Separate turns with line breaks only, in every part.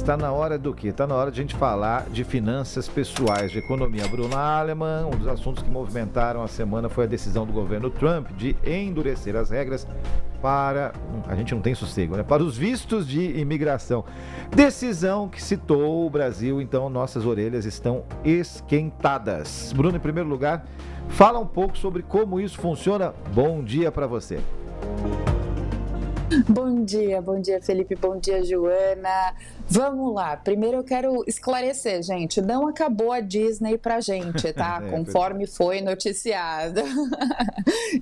está na hora do quê? Está na hora de a gente falar de finanças pessoais, de economia. Bruna Alemann, um dos assuntos que movimentaram a semana foi a decisão do governo Trump de endurecer as regras para... A gente não tem sossego, né? Para os vistos de imigração. Decisão que citou o Brasil, então nossas orelhas estão esquentadas. Bruna, em primeiro lugar, fala um pouco sobre como isso funciona. Bom dia para você.
Bom dia Felipe, bom dia Joana. Vamos lá, primeiro eu quero esclarecer, gente, não acabou a Disney pra gente, tá? Conforme foi noticiado.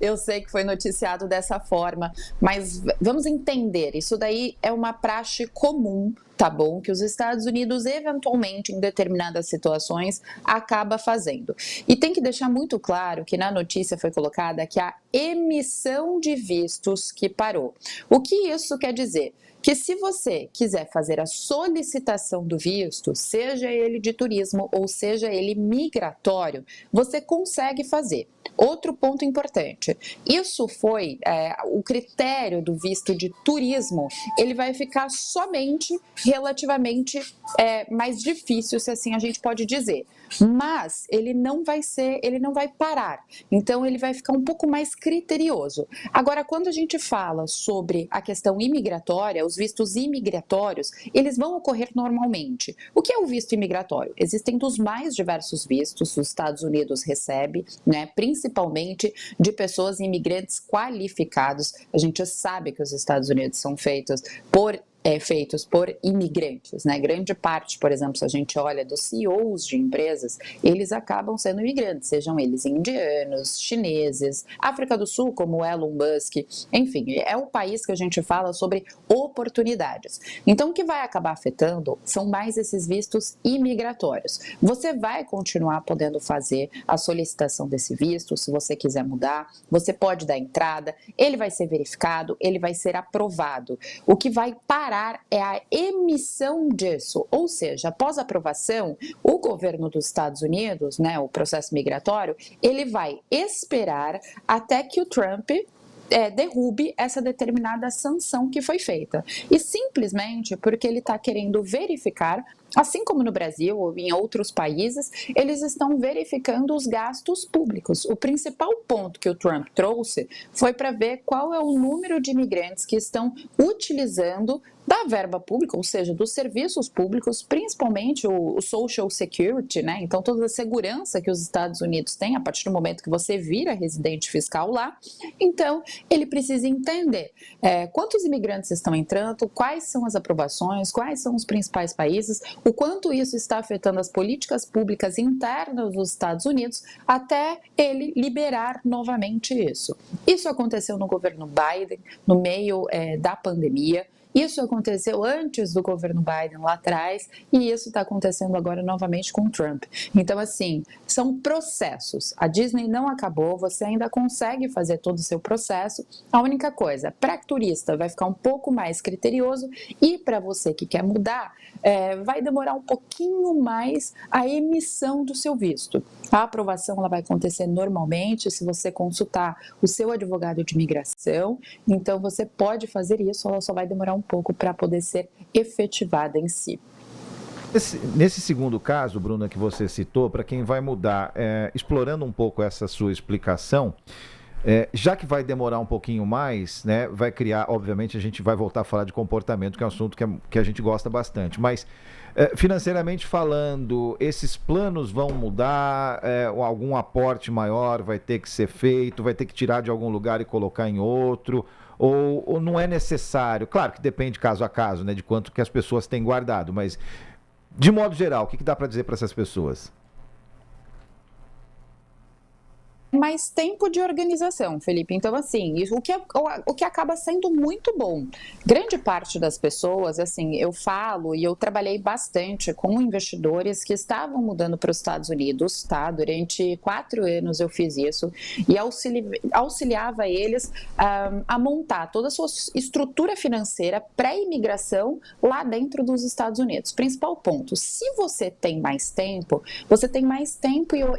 Eu sei que foi noticiado dessa forma, mas vamos entender, isso daí é uma praxe comum, tá bom? Que os Estados Unidos, eventualmente, em determinadas situações, acaba fazendo. E tem que deixar muito claro que na notícia foi colocada que a emissão de vistos que parou. O que isso quer dizer? Que se você quiser fazer a solicitação do visto, seja ele de turismo ou seja ele migratório, você consegue fazer. Outro ponto importante, isso foi o critério do visto de turismo, ele vai ficar somente relativamente mais difícil, se assim a gente pode dizer. Mas ele não vai parar, então ele vai ficar um pouco mais criterioso. Agora, quando a gente fala sobre a questão imigratória, os vistos imigratórios, eles vão ocorrer normalmente. O que é o visto imigratório? Existem dos mais diversos vistos, os Estados Unidos recebe, né, principalmente de pessoas imigrantes qualificados. A gente sabe que os Estados Unidos são feitos por imigrantes, né? Grande parte, por exemplo, se a gente olha dos CEOs de empresas, eles acabam sendo imigrantes, sejam eles indianos, chineses, África do Sul, como Elon Musk, enfim, é o país que a gente fala sobre oportunidades. Então, o que vai acabar afetando são mais esses vistos imigratórios. Você vai continuar podendo fazer a solicitação desse visto, se você quiser mudar, você pode dar entrada, ele vai ser verificado, ele vai ser aprovado. O que vai parar é a emissão disso, ou seja, após a aprovação, o governo dos Estados Unidos, né, o processo migratório, ele vai esperar até que o Trump derrube essa determinada sanção que foi feita. E simplesmente porque ele está querendo verificar, assim como no Brasil ou em outros países, eles estão verificando os gastos públicos. O principal ponto que o Trump trouxe foi para ver qual é o número de imigrantes que estão utilizando da verba pública, ou seja, dos serviços públicos, principalmente o Social Security, né? Então, toda a segurança que os Estados Unidos têm a partir do momento que você vira residente fiscal lá. Então, ele precisa entender quantos imigrantes estão entrando, quais são as aprovações, quais são os principais países, o quanto isso está afetando as políticas públicas internas dos Estados Unidos, até ele liberar novamente isso. Isso aconteceu no governo Biden, no meio da pandemia. Isso aconteceu antes do governo Biden lá atrás e isso está acontecendo agora novamente com o Trump. Então, assim, são processos. A Disney não acabou, você ainda consegue fazer todo o seu processo. A única coisa, para turista vai ficar um pouco mais criterioso e para você que quer mudar, vai demorar um pouquinho mais a emissão do seu visto. A aprovação ela vai acontecer normalmente se você consultar o seu advogado de imigração, então você pode fazer isso, ela só vai demorar um pouco para poder ser efetivada em si.
Nesse segundo caso, Bruna, que você citou, para quem vai mudar, explorando um pouco essa sua explicação, já que vai demorar um pouquinho mais, né, vai criar, obviamente a gente vai voltar a falar de comportamento, que é um assunto que a gente gosta bastante, mas financeiramente falando, esses planos vão mudar, algum aporte maior vai ter que ser feito, vai ter que tirar de algum lugar e colocar em outro, ou não é necessário? Claro que depende caso a caso, né, de quanto que as pessoas têm guardado, mas de modo geral, o que dá para dizer para essas pessoas?
Mais tempo de organização, Felipe. Então, assim, o que acaba sendo muito bom. Grande parte das pessoas, assim, eu falo e eu trabalhei bastante com investidores que estavam mudando para os Estados Unidos, tá? Durante 4 anos eu fiz isso e auxiliava eles a montar toda a sua estrutura financeira pré-imigração lá dentro dos Estados Unidos. Principal ponto, se você tem mais tempo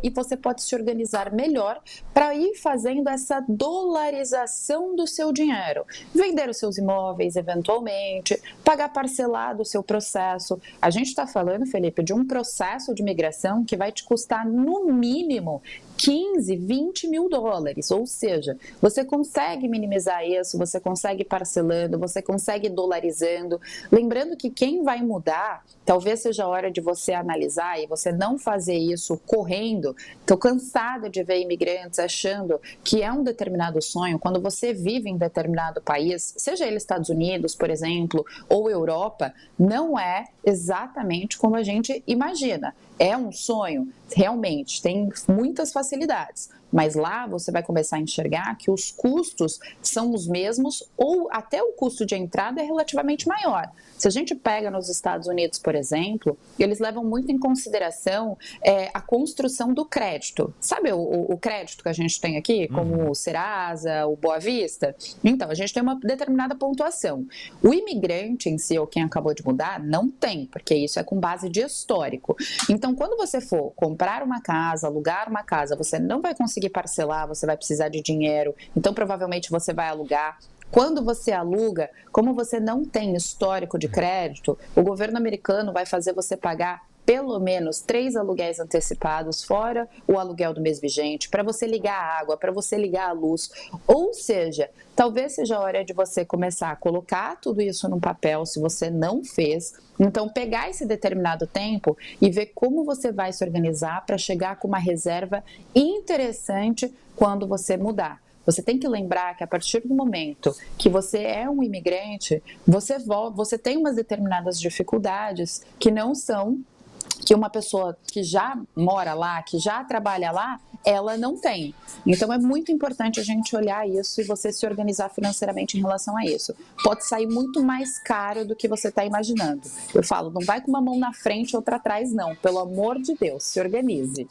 e você pode se organizar melhor para ir fazendo essa dolarização do seu dinheiro. Vender os seus imóveis eventualmente, pagar parcelado o seu processo. A gente está falando, Felipe, de um processo de imigração que vai te custar no mínimo 15, 20 mil dólares, ou seja, você consegue minimizar isso, você consegue parcelando, você consegue dolarizando. Lembrando que quem vai mudar, talvez seja a hora de você analisar e você não fazer isso correndo. Estou cansada de ver imigrantes achando que é um determinado sonho, quando você vive em determinado país, seja ele Estados Unidos, por exemplo, ou Europa, não é exatamente como a gente imagina. É um sonho, realmente, tem muitas facilidades, mas lá você vai começar a enxergar que os custos são os mesmos ou até o custo de entrada é relativamente maior. Se a gente pega nos Estados Unidos, por exemplo, eles levam muito em consideração a construção do crédito. Sabe o crédito que a gente tem aqui, como o Serasa, o Boa Vista? Então, a gente tem uma determinada pontuação. O imigrante em si, ou quem acabou de mudar, não tem, porque isso é com base de histórico. Então, quando você for comprar uma casa, alugar uma casa, você não vai conseguir parcelar, você vai precisar de dinheiro, então provavelmente você vai alugar. Quando você aluga, como você não tem histórico de crédito, o governo americano vai fazer você pagar pelo menos 3 aluguéis antecipados, fora o aluguel do mês vigente, para você ligar a água, para você ligar a luz. Ou seja, talvez seja a hora de você começar a colocar tudo isso no papel, se você não fez. Então, pegar esse determinado tempo e ver como você vai se organizar para chegar com uma reserva interessante quando você mudar. Você tem que lembrar que a partir do momento que você é um imigrante, você tem umas determinadas dificuldades que não são que uma pessoa que já mora lá, que já trabalha lá, ela não tem. Então é muito importante a gente olhar isso e você se organizar financeiramente em relação a isso. Pode sair muito mais caro do que você está imaginando. Eu falo, não vai com uma mão na frente e outra atrás, não. Pelo amor de Deus, se organize.